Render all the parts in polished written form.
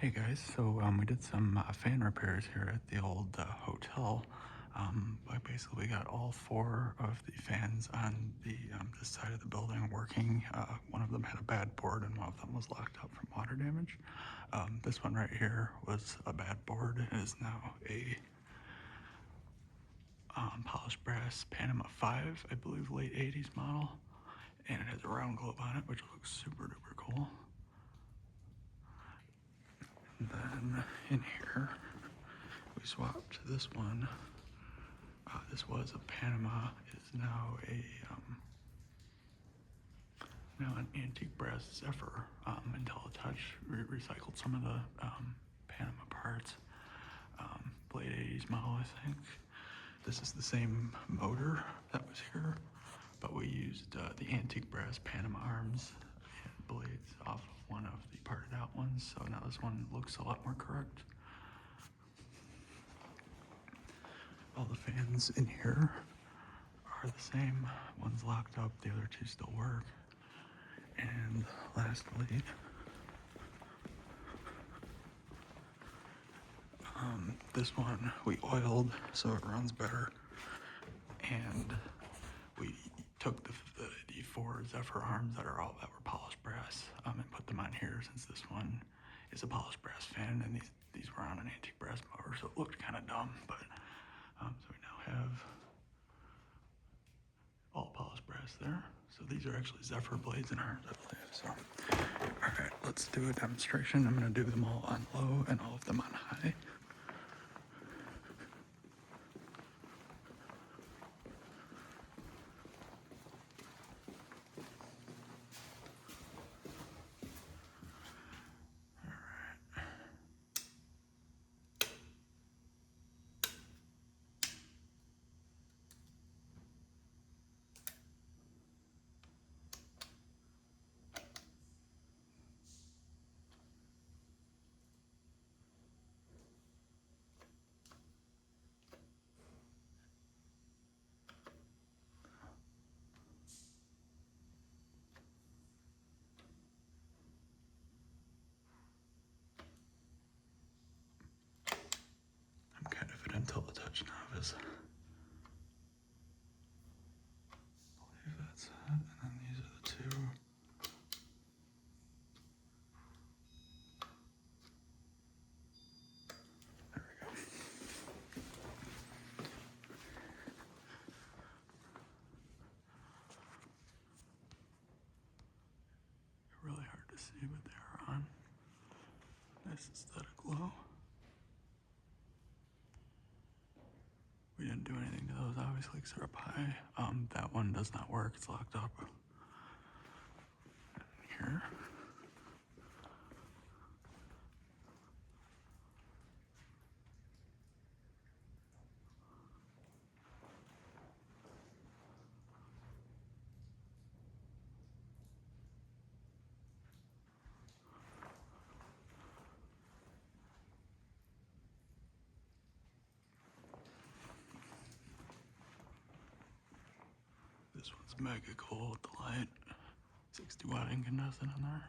Hey guys, so we did some fan repairs here at the old hotel. But basically, we got all four of the fans on the this side of the building working. One of them had a bad board, and one of them was locked up from water damage. This one right here was a bad board. It is now a polished brass Panama 5, I believe, late 80s model, and it has a round globe on it, which looks super duper cool. And then in here, we swapped this one. This was a Panama. It's now now an antique brass Zephyr. IntelliTouch recycled some of the Panama parts. Late 80s model, I think. This is the same motor that was here, but we used the antique brass Panama arms and blades off of one of the parted out ones, so now this one looks a lot more correct. All the fans in here are the same. One's locked up, the other two still work. And lastly, this one we oiled so it runs better, and we took the four Zephyr arms that were polished brass and put them on here, since this one is a polished brass fan and these were on an antique brass motor, so it looked kind of dumb, but so we now have all polished brass there. So these are actually Zephyr blades and arms, I believe. So, all right, let's do a demonstration. I'm gonna do them all on low and all of them on high. I'm kind of an IntelliTouch novice. I believe that's it, and then these are the two. There we go. They're really hard to see, but they are on. Nice aesthetic glow. We didn't do anything to those, obviously, because they're up high. That one does not work, it's locked up. Here. This one's mega cool with the light. 60-watt incandescent in there.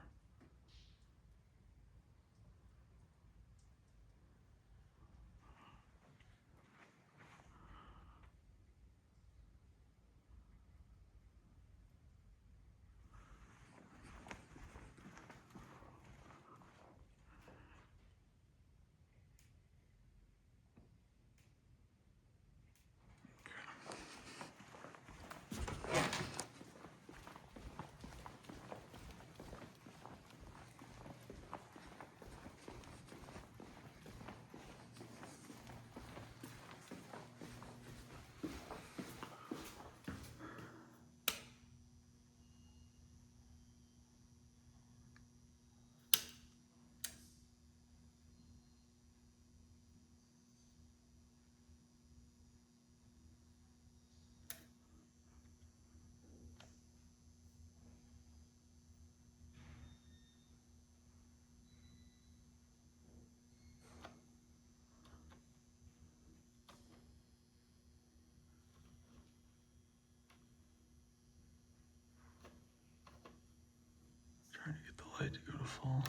Trying to get the light to go to full.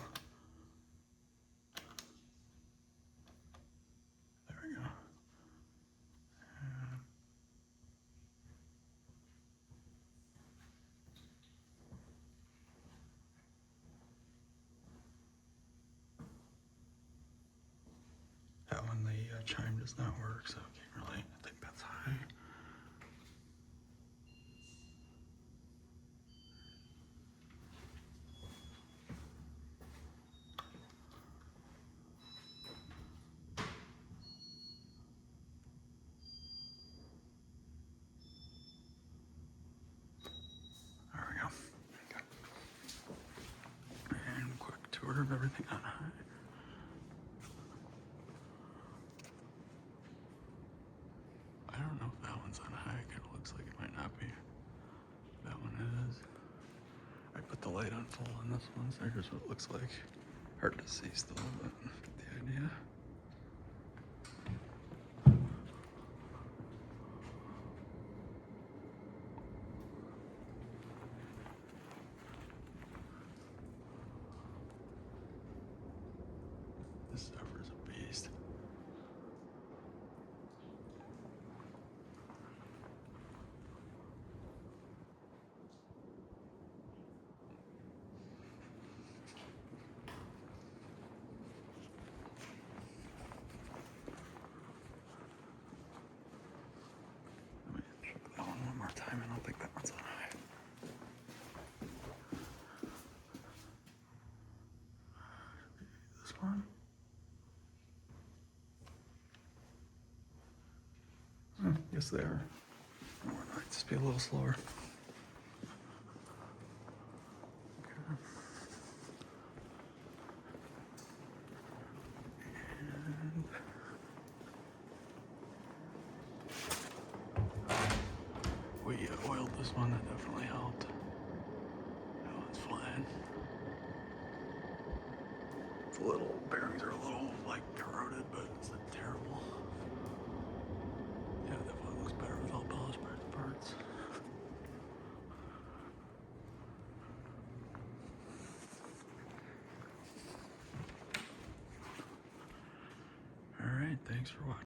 chime does not work, so I can't really think that's high. There we go. And quick tour of everything on high. I don't know if that one's on high. It kind of looks like it might not be. That one is. I put the light on full on this one, so here's what it looks like. Hard to see still, but get the idea. This stuffer is a beast. Let me check that one more time. I don't think that one's on high. This one? Yes, they are. Or it might just be a little slower. Okay. And we oiled this one. That definitely helped. That one's flying. It's a little, bearings are a little like corroded, but it's not terrible. Yeah, that one looks better with all polished parts. All right, thanks for watching.